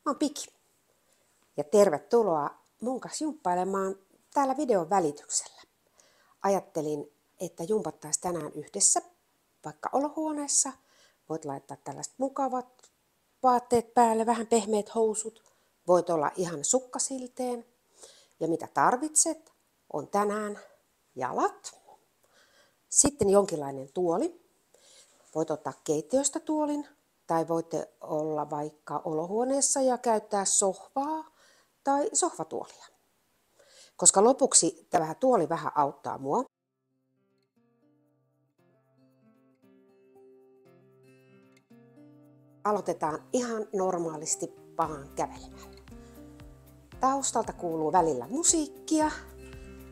Mä oon Piki ja tervetuloa mun kanssa jumppailemaan täällä videon välityksellä. Ajattelin, että jumpattaisiin tänään yhdessä, vaikka olohuoneessa. Voit laittaa tällaiset mukavat vaatteet päälle, vähän pehmeät housut. Voit olla ihan sukkasilteen. Ja mitä tarvitset, on tänään jalat. Sitten jonkinlainen tuoli. Voit ottaa keittiöstä tuolin. Tai voitte olla vaikka olohuoneessa ja käyttää sohvaa tai sohvatuolia. Koska lopuksi tämä tuoli vähän auttaa mua. Aloitetaan ihan normaalisti vaan kävelemällä. Taustalta kuuluu välillä musiikkia.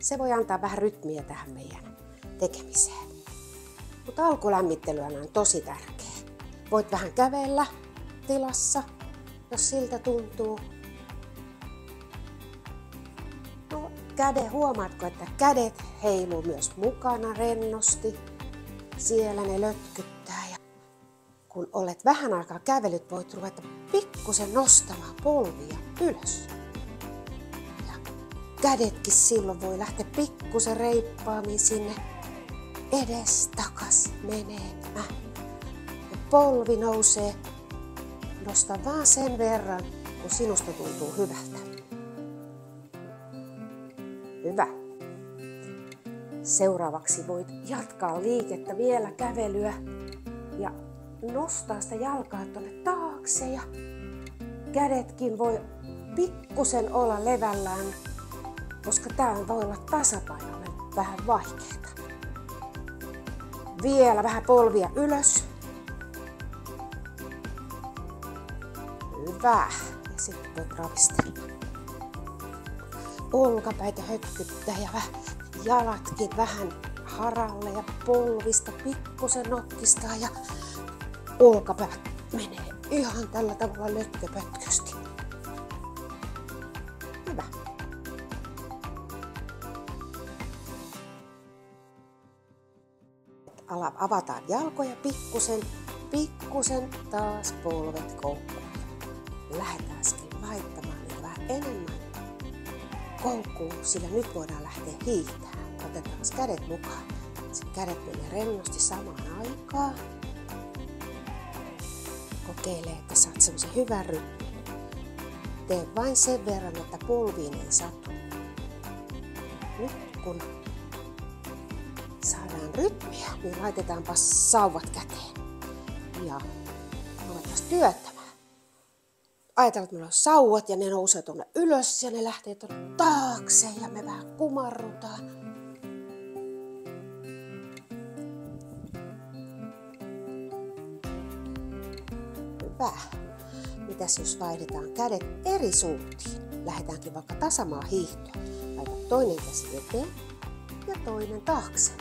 Se voi antaa vähän rytmiä tähän meidän tekemiseen. Mutta alkulämmittely on tosi tärkeä. Voit vähän kävellä tilassa, jos siltä tuntuu. No, huomaatko, että kädet heiluu myös mukana rennosti. Siellä ne lötkyttää. Ja kun olet vähän aikaa kävellyt, voit ruveta pikkusen nostamaan polvia ylös. Ja kädetkin silloin voi lähteä pikkusen reippaammin sinne edestakas menemään. Polvi nousee. Nosta vaan sen verran, kun sinusta tuntuu hyvältä. Hyvä. Seuraavaksi voit jatkaa liikettä vielä kävelyä ja nostaa sitä jalkaa tuonne taakse ja kädetkin voi pikkusen olla levällään, koska tää voi olla tasapainolle vähän vaikeeta. Vielä vähän polvia ylös. Hyvä. Ja sitten voit ravistella. Olkapäitä hötkyttää ja jalatkin vähän haralle ja polvista pikkusen nokkistaa ja olkapäät menee ihan tällä tavalla lötköpötkösti. Hyvä. Avataan jalkoja pikkusen taas polvet koukkuun. Lähdetään laittamaan niitä vähän enemmän koukkuun, sillä nyt voidaan lähteä hiihtämään. Otetaan kädet mukaan. Sitten kädet menee rennosti samaan aikaan. Kokeile, että saat semmoisen hyvän rytmin. Tee vain sen verran, että polviin ei satu. Nyt kun saadaan rytmiä, niin laitetaanpa sauvat käteen. Ja ruvetaan työttämään. Ajatellaan, että meillä on sauvat ja ne nousee tuonne ylös ja ne lähtee tuonne taakse ja me vähän kumarrutaan. Hyvä. Mitäs jos vaihdetaan kädet eri suuntiin? Lähdetäänkin vaikka tasamaan hiihtoon. Laita toinen käsi eteen ja toinen taakse.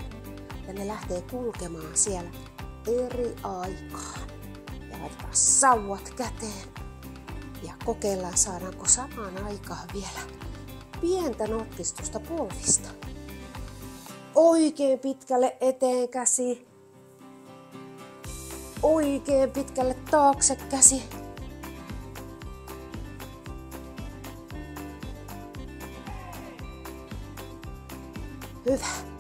Ja ne lähtee kulkemaan siellä eri aikaan. Ja laitetaan sauvat käteen. Ja kokeillaan, saadaanko samaan aikaan vielä pientä notkistusta polvista. Oikein pitkälle eteen käsi. Oikein pitkälle taakse käsi. Hyvä.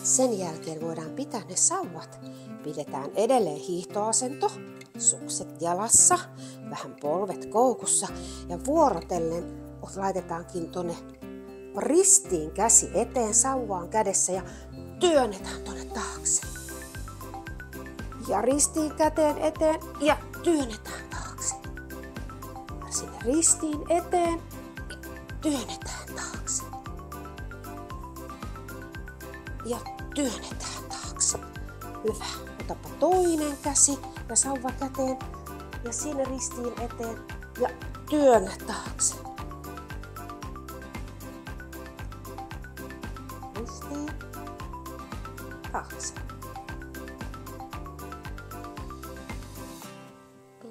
Sen jälkeen voidaan pitää ne sauvat. Pidetään edelleen hiihtoasento, sukset jalassa, vähän polvet koukussa ja vuorotellen laitetaankin tuonne ristiin käsi eteen, sauvaan kädessä ja työnnetään tuonne taakse. Ja ristiin käteen eteen ja työnnetään taakse. Ja sinne ristiin eteen ja työnnetään taakse. Ja työnnetään taakse. Hyvä. Otapa toinen käsi ja sauva käteen ja sinne ristiin eteen ja työnnä taakse. Ristiin. Taakse.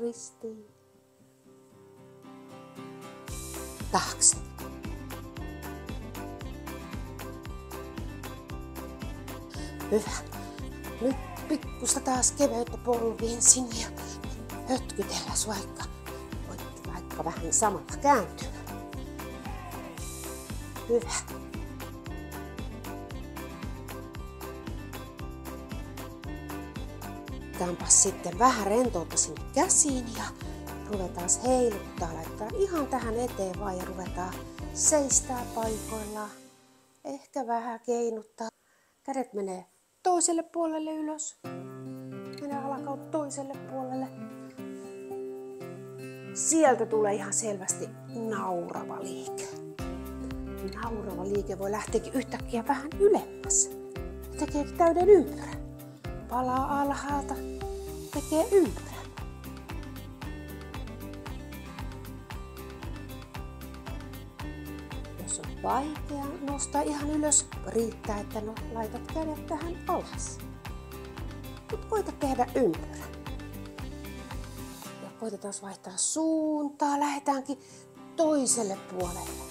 Ristiin. Taakse. Hyvä. Nyt pikkusta taas keveyttä polviin sinne ja hötkytelläs vaikka vähän samalla kääntyy. Hyvä. Otetaan sitten vähän rentoutta sinne käsiin ja ruvetaan heiluttaa, laittaa ihan tähän eteen vaan ja ruvetaan seistää paikoillaan. Ehkä vähän keinuttaa. Kädet menee toiselle puolelle ylös. Menee alakautta toiselle puolelle. Sieltä tulee ihan selvästi naurava liike. Naurava liike voi lähteäkin yhtäkkiä vähän ylemmäs. Tekee täyden ympyrän. Palaa alhaalta. Tekee ympyrän. Jos on vaikea nostaa ihan ylös, riittää, että laitat kädet tähän alas. Nyt koita tehdä ympyrän. Ja koitetaan vaihtaa suuntaa. Lähdetäänkin toiselle puolelle.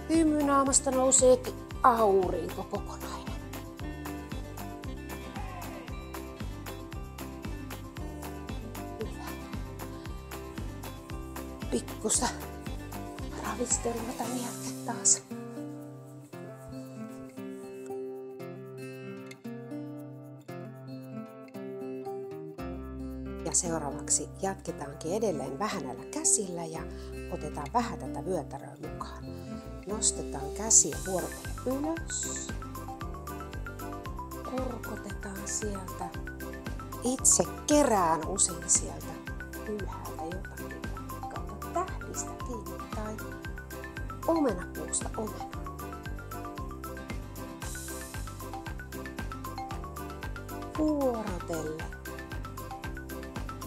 Hymynaamasta nouseekin aurinko kokonainen. Pikkusta ravistelua tämän jälkeen taas. Ja seuraavaksi jatketaankin edelleen vähän näillä käsillä ja otetaan vähän tätä vyötäröä mukaan. Nostetaan käsiä vuorotellen ylös. Kurkotetaan sieltä. Itse kerään usein sieltä ylhäältä jotakin. Tähdistä kiinni tai omenapuusta omena. Vuorotelle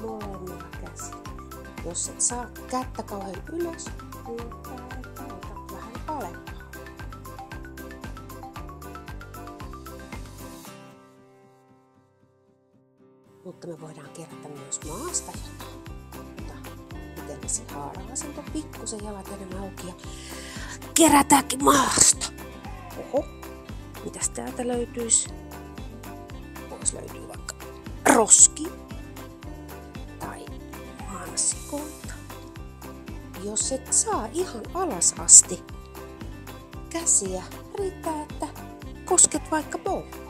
molemmilla käsillä. Jos et saa kättä kauhean ylös, niin ota vähän alempaa. Mutta me voidaan kerätä myös maasta jotain. Itsellesi haara-asento, pikkusen jalat enemmän auki ja kerätäänkin maasta. Oho, mitäs täältä löytyisi? Voisi löytyä vaikka roski tai mansikoita. Jos et saa ihan alas asti käsiä, riittää, että kosket vaikka polveen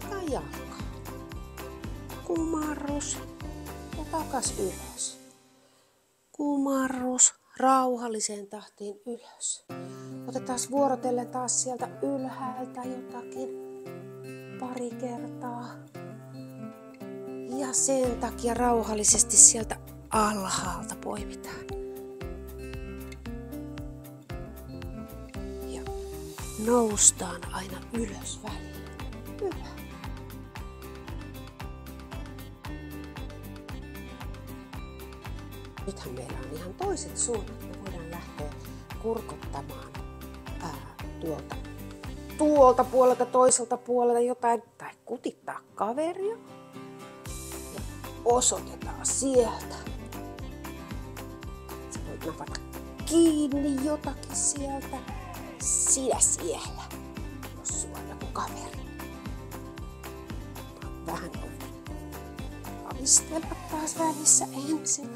tai jalkaan. Kumarrus. Ja takas ylös. Kumarrus rauhalliseen tahtiin ylös. Otetaan vuorotellen taas sieltä ylhäältä jotakin pari kertaa. Ja sen takia rauhallisesti sieltä alhaalta poimitaan. Ja noustaan aina ylös väliin. Hyvä. Nythän meillä on ihan toiset suunnat. Me voidaan lähteä kurkottamaan tuolta puolelta, toiselta puolelta jotain. Tai kutittaa kaveria. Ja osoitetaan sieltä. Sä voit napata kiinni jotakin sieltä. Sinä siellä, jos sulla on joku kaveri. Vähän on avistella taas välissä ensin.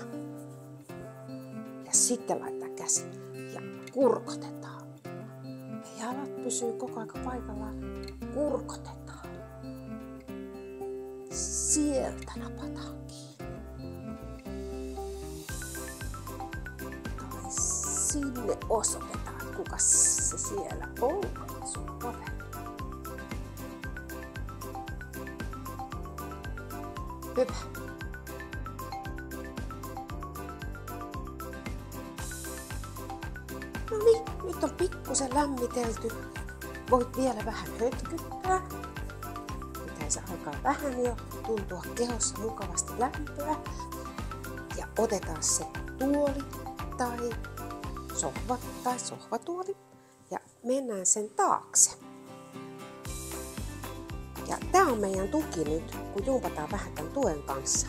Ja sitten laittaa käsi ja kurkotetaan. Ja jalat pysyy koko ajan paikallaan. Kurkotetaan. Sieltä napataan kiinni. Tai sinne osoitetaan, kuka se siellä on. Sun kaveri. Hyvä. No niin, nyt on pikkusen lämmitelty. Voit vielä vähän hötkyttää. Pitäisi alkaa vähän jo tuntua kehossa mukavasti lämpöä. Ja otetaan se tuoli tai sohvatuoli ja mennään sen taakse. Ja tää on meidän tuki nyt, kun jumpataan vähän tämän tuen kanssa.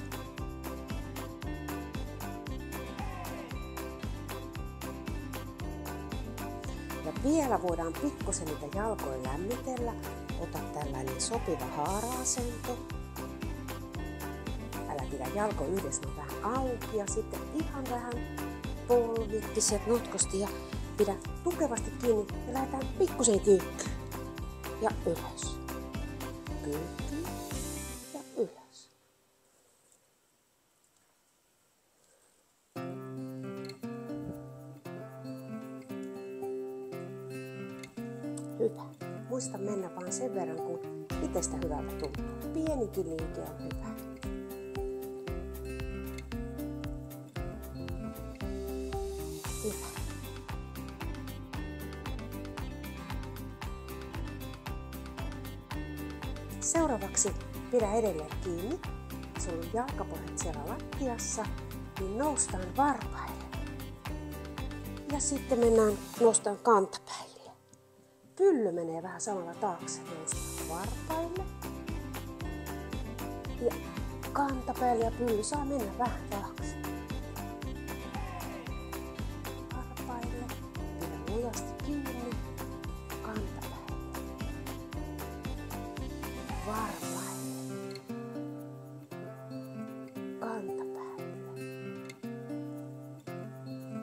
Ja vielä voidaan pikkusen niitä jalkoja lämmitellä ota tällainen sopiva haara-asento. Älä pidä jalko yhdessä, on vähän auki ja sitten ihan vähän polvikki sieltä notkosti ja pidä tukevasti kiinni ja lähdetään pikkusen kyykkyyn ja ylös. Kyykkyyn ja ylös. Hyvä. Muista mennä vaan sen verran, kun itsestä hyvältä tuntuu. Pienikin liike on hyvä. Hyvä. Seuraavaksi pidä edelleen kiinni. Sulla on jalkapohjat siellä lattiassa, niin noustaan varpaille. Ja sitten noustaan kantapäille. Pylly menee vähän samalla taakse. Noustaan varpaille. Ja kantapäille ja pylly saa mennä vähän taakse. Varpaille. Pidä lujasti kiinni. Kantapäille. Varpaille. Kantapäille.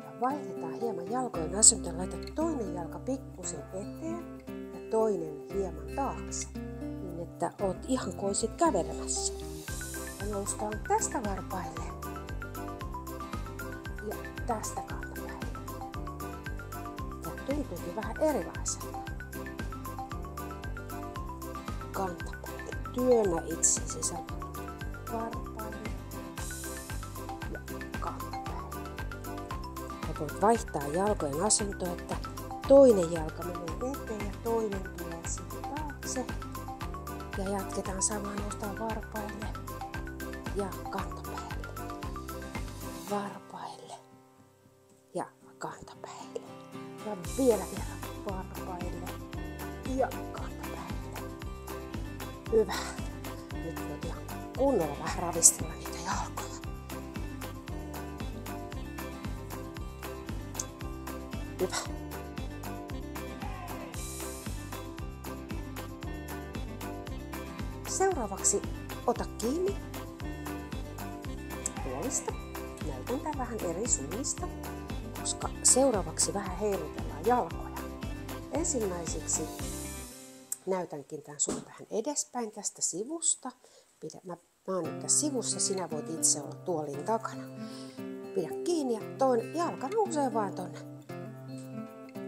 Ja vaihdetaan hieman jalkojen asentoa. Laita toinen jalka pikkusen eteen ja toinen hieman taakse. Niin että oot ihan kuin olisit kävelemässä. Ja noustaan tästä varpaille. Ja tästä kantapäille. Ja tuntuukin vähän erilaiselta. Kantapäille. Työnnä itsesi saman varpaille ja kantapäille. Ja voit vaihtaa jalkojen asentoa, että toinen jalka menee eteen ja toinen tulee siitä taakse. Ja jatketaan samaa, noustaan varpaille ja kantapäille. Varpaille ja kantapäille. Ja vielä varpaille ja kantapäille. Hyvä. Nyt voit ihan kunnolla vähän ravistella niitä jalkoja. Hyvä. Seuraavaksi ota kiinni tuolista. Näytän tämän vähän eri suunnista, koska seuraavaksi vähän heilutellaan jalkoja. Ensimmäiseksi näytänkin tämän sulle vähän edespäin tästä sivusta. Mä oon nyt tässä sivussa, sinä voit itse olla tuolin takana. Pidä kiinni ja toinen jalka nousee vaan tonne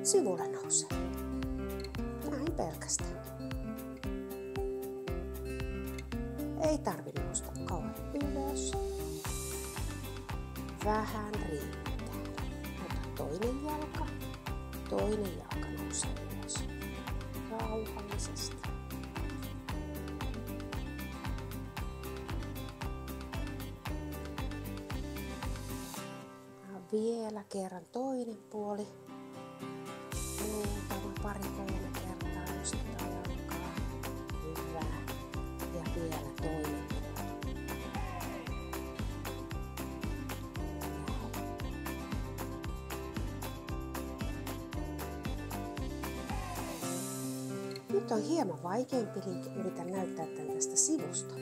sivulle nousee. Näin pelkästään. Ei tarvi nousta kauan ylös. Vähän riittää. Ota toinen jalka nousee ylös. Rauhallisesti. Ja vielä kerran toinen puoli. Muutama pari-kolme kertaa nostetaan jalkaa. Hyvä. Ja vielä toinen puoli. Nyt on hieman vaikeampi liike. Yritän näyttää tämän tästä sivusta.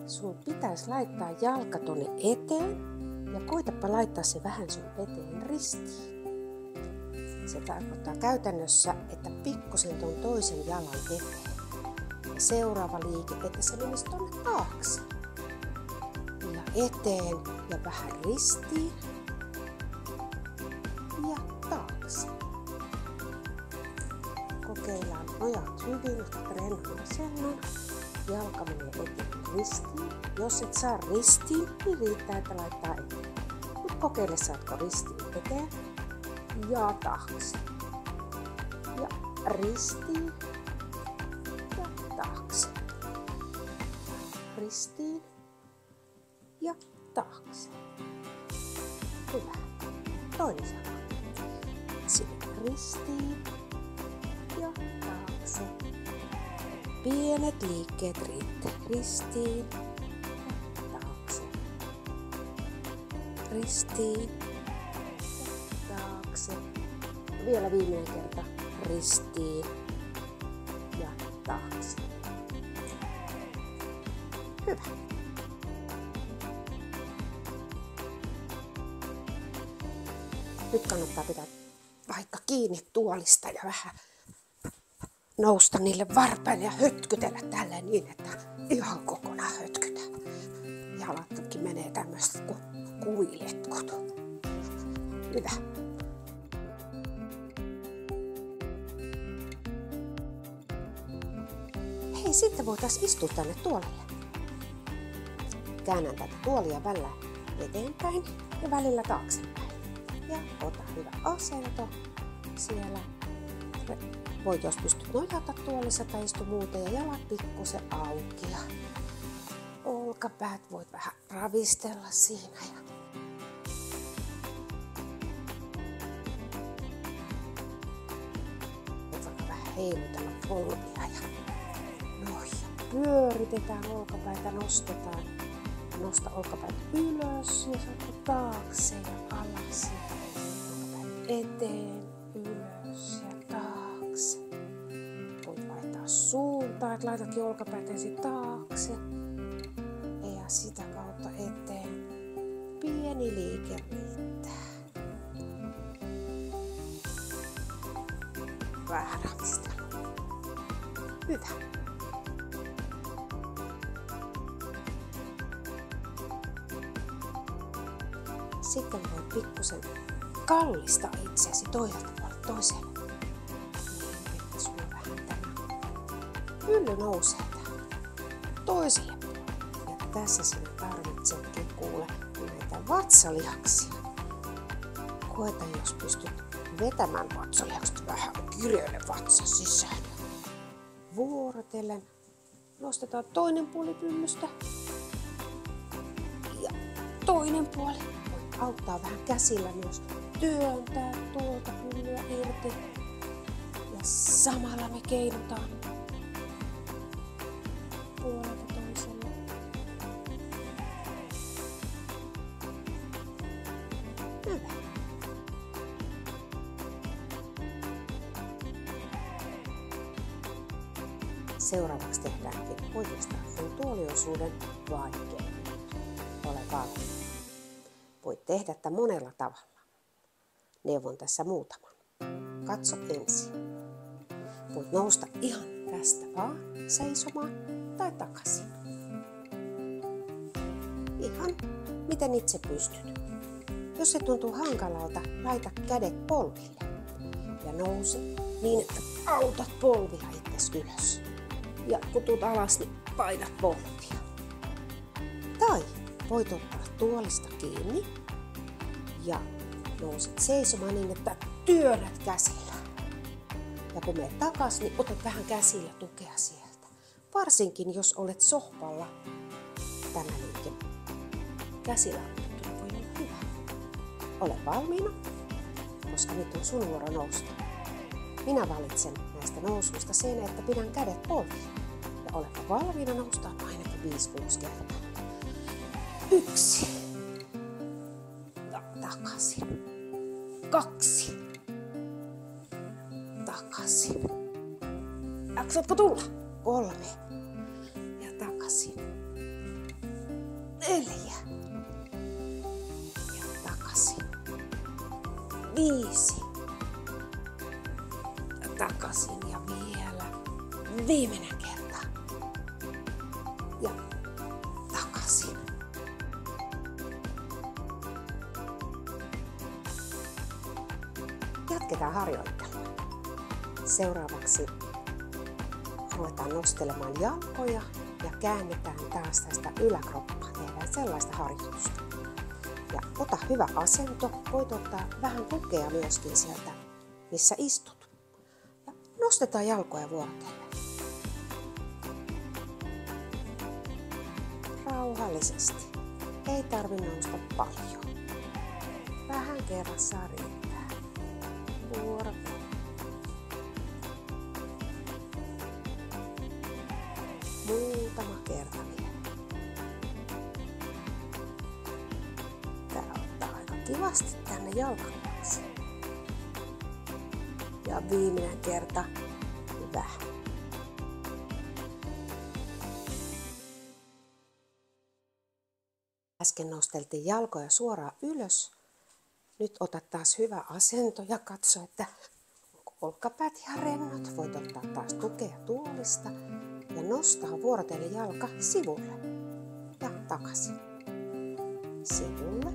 Sun pitäisi laittaa jalka tonne eteen ja koitapa laittaa se vähän sun eteen ristiin. Se tarkoittaa käytännössä, että pikkusen ton toisen jalan eteen. Ja seuraava liike, että se menisi tonne taakse. Ja eteen ja vähän ristiin. Ja taakse. Kokeillaan nojat hyvin, rennon asennon. Jalka menee eteen ristiin. Jos et saa ristiin, niin riittää, että laittaa eteen. Nyt kokeile, saatko ristiin eteen. Ja taakse. Ja ristiin. Ja taakse. Ristiin. Ja taakse. Hyvä. Toinen jalka. Sinne ristiin. Ja taakse. Pienet liikkeet riittää. Ristiin. Ja taakse. Ristiin. Vielä viimeinen kerta ristiin ja taakse. Hyvä. Nyt kannattaa pitää vaikka kiinni tuolista ja vähän nousta niille varpaille ja hötkytellä tälleen niin, että ihan kokonaan hötkytä. Jalatkin menee tämmöiset kuin kuiletkut. Hyvä. Hei, sitten voitaisiin istua tänne tuolille. Käännän tätä tuolia välillä eteenpäin ja välillä taaksepäin. Ja ota hyvä asento siellä. Voit, jos pystyt nojata tuolissa tai istu muuten ja jalat pikkusen auki. Ja olkapäät voit vähän ravistella siinä. Ja voit vaikka vähän heilutella polvia. Ja noin. Pyöritetään olkapäitä, nostetaan. Nosta olkapäät ylös ja saatko taakse ja alas. Olkapäät eteen, ylös ja taakse. Voit vaihtaa suuntaa, että laitatkin olkapäät ensin taakse. Ja sitä kautta eteen. Pieni liike riittää. Vähän ravistelu. Hyvä. Sitten voit pikkusen kallistaa itseäsi toiselta puolelta toiselle. Niin, että sulla vähän tämä hylly nousee tähän toiselle puolelle. Ja tässä sinä tarvitsetkin kuule näitä vatsalihaksia. Koeta, jos pystyt vetämään vatsalihakset vähän kireelle vatsa sisään. Vuorotellen nostetaan toinen puoli pyllystä ja toinen puoli. Auttaa vähän käsillä myös työntää tuolta pyllyä irti. Ja samalla me keinutaan puolelta toiselle. Hyvä. Seuraavaksi tehdäänkin oikeastaan tuoliosuuden vaikein. Ole valmiina. Voit tehdä tätä monella tavalla. Neuvon tässä muutaman. Katso ensin. Voit nousta ihan tästä vaan seisomaan tai takaisin. Ihan miten itse pystyt. Jos se tuntuu hankalalta, laita kädet polville ja nouse niin, että autat polvia itsesi ylös. Ja kun tuut alas, niin painat polvia. Tai voit ottaa tuolista kiinni ja nouset seisomaan niin, että työnnät käsillä. Ja kun menet takas, niin otat vähän käsillä tukea sieltä. Varsinkin jos olet sohvalla, tämä liike käsillä otettuna voi olla hyvä. Ole valmiina, koska nyt on sun vuoro nousta. Minä valitsen näistä nousuista sen, että pidän kädet polvilla. Ja oletko valmiina nousta ainakin 5-6 kertaa. 1. Ja takaisin. 2. Takaisin. Jaksatko tulla? 3. Ja takaisin. 4. Ja takaisin. 5. Ja takaisin ja vielä viimeinen kerta. Ja takaisin. Jatketaan harjoittelua. Seuraavaksi ruvetaan nostelemaan jalkoja ja käännetään taas tästä yläkroppaa. Tehdään sellaista harjoitusta. Ja ota hyvä asento. Voit ottaa vähän tukea myöskin sieltä, missä istut. Ja nostetaan jalkoja vuorotellen. Rauhallisesti. Ei tarvitse nousta paljon. Vähän kerrassaan riittää. Vuorotellen. Muutama kerta vielä. Tää ottaa aika kivasti tänne jalkapaksi. Ja viimeinen kerta. Hyvä. Äsken nosteltiin jalkoja suoraan ylös. Nyt ota taas hyvä asento ja katso, että onko olkapäät ihan rennot. Voit ottaa taas tukea tuolista ja nostaa vuorotellen jalka sivulle ja takaisin. Sivulle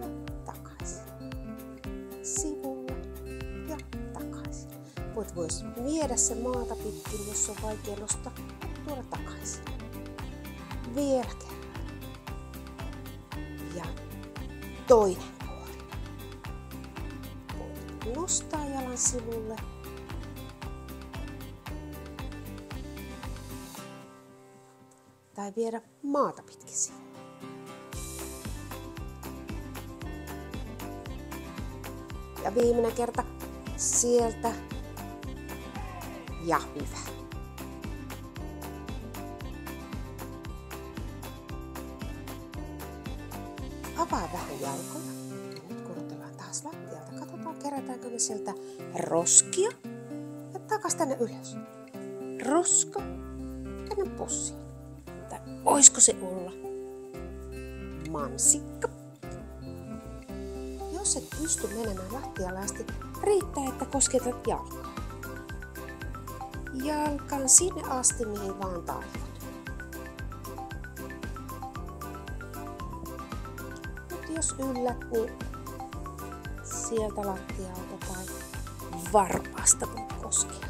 ja takaisin. Sivulle ja takaisin. Voit myös viedä sen maata pitkin, jos on vaikea nostaa, tuoda takaisin. Vielä kerran. Ja toinen vuori. Voit nostaa jalan sivulle. Tai viedä maata pitkin sivulle. Ja viimeinen kerta sieltä. Ja hyvä. Avaa vähän jalkoja. Ja nyt kurotellaan taas lattialta. Katsotaan, kerätäänkö me sieltä roskia. Ja takas tänne ylös. Roska tänne pussiin. Tai voisiko se olla mansikka? Jos et pysty menemään lattialle asti, riittää, että kosketat jalkaa. Jalkan sinne asti, mihin vaan taivut. Nyt jos yllät, niin sieltä lattialta tai varpaasta voit koskea.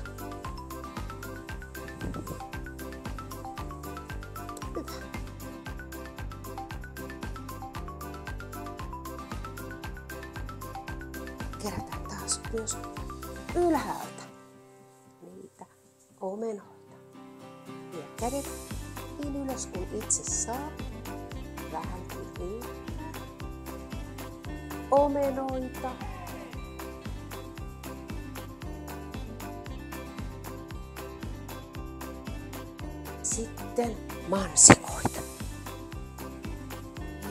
Hyvä. Kerätään taas myös ylhäältä niitä omenoita. Vie kädet niin ylös kuin itse saa. Vähänkin riittää. Omenoita. Sitten mansikoita.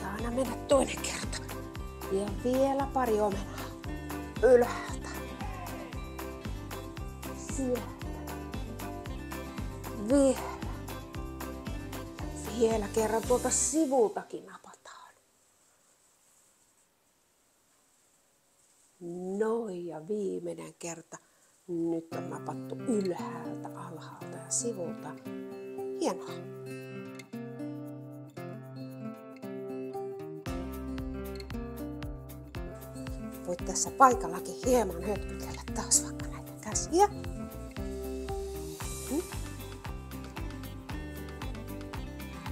Ja aina mennä toinen kerta. Ja vielä pari omenaa. Ylhäältä. Sieltä. Vielä. Vielä kerran tuolta sivultakin napataan. Noin ja viimeinen kerta. Nyt on napattu ylhäältä, alhaalta ja sivulta. Hienoa. Voit tässä paikallakin hieman hötkytellä taas vaikka näitä käsiä.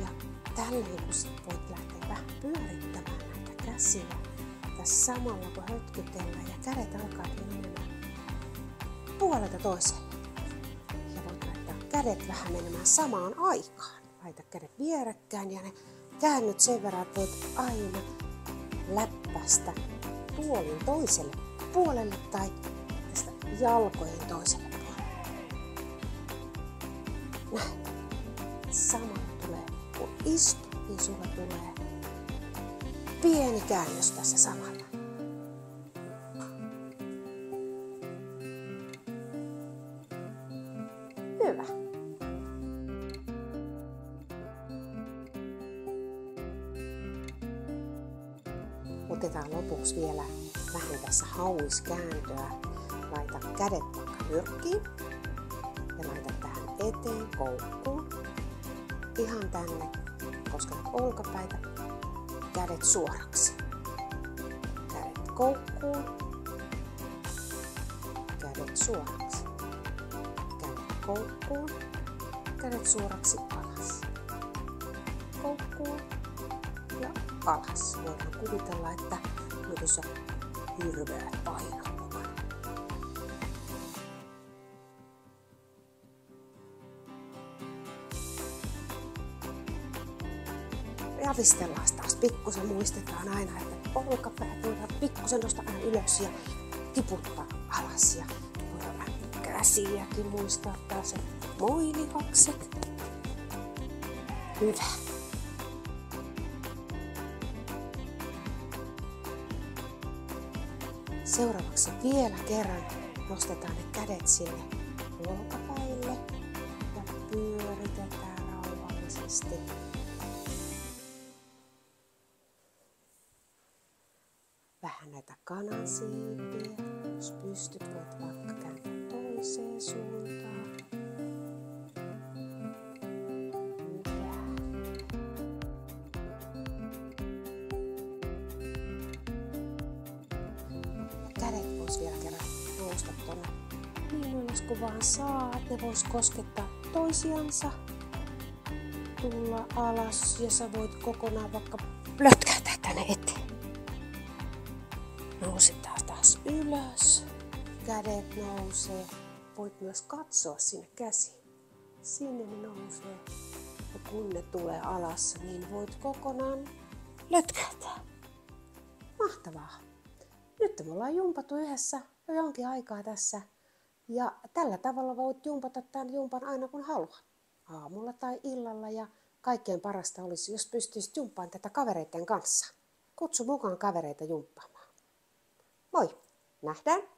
Ja tälleen kun sit voit lähteä vähän pyörittämään näitä käsiä. Tässä samalla kun hötkytellään ja kädet alkaa menemään puolelta toiselle. Ja voit laittaa kädet vähän menemään samaan aikaan. Laita kädet vierekkäin ja ne käännyt sen verran, että voit aina läppästä tuolin toiselle puolelle tai tästä jalkojen toiselle puolelle. Näin. Samalla tulee, kun istut, niin sulla tulee pieni käännös tässä samalla. Hyvä. Otetaan lopuksi vielä vähän tässä hauiskääntöä. Laita kädet vaikka nyrkkiin ja laita tähän eteen koukkuun. Ihan tänne, kosketat olkapäitä, kädet suoraksi. Kädet koukkuun, kädet suoraksi. Kädet koukkuun, kädet suoraksi alas. Koukkuun ja alas. Voidaan kuvitella, että nyt on hirveät painot mukana. Ravistellaan taas pikkusen. Muistetaan aina, että olkapäät voidaan pikkusen nostaa aina ylös ja tiputtaa alas. Ja voidaan käsiäkin muistaa taas, että moilihakset. Hyvä. Seuraavaksi vielä kerran nostetaan ne kädet sinne olkapäille ja pyöritetään rauhallisesti. näitä kanansiipiä. Jos pystyt, voit vaikka kääntää toiseen suuntaan. Kädet vois vielä kerran nousta tuonne niin ylös kuin vaan saat. Ne vois koskettaa toisiansa. Tulla alas ja sä voit kokonaan vaikka lötkähtää tänne eteen. Nousit taas ylös. Kädet nousee. Voit myös katsoa sinne käsiin. Sinne ne nousee. Ja kun ne tulee alas, niin voit kokonaan lötkähtää. Mahtavaa. Nyt me ollaan jumpattu yhdessä jo jonkin aikaa tässä. Ja tällä tavalla voit jumpata tämän jumpan aina kun haluat. Aamulla tai illalla, ja kaikkein parasta olisi, jos pystyisit jumppaan tätä kavereiden kanssa. Kutsu mukaan kavereita jumppaamaan. Moi! Nähdään!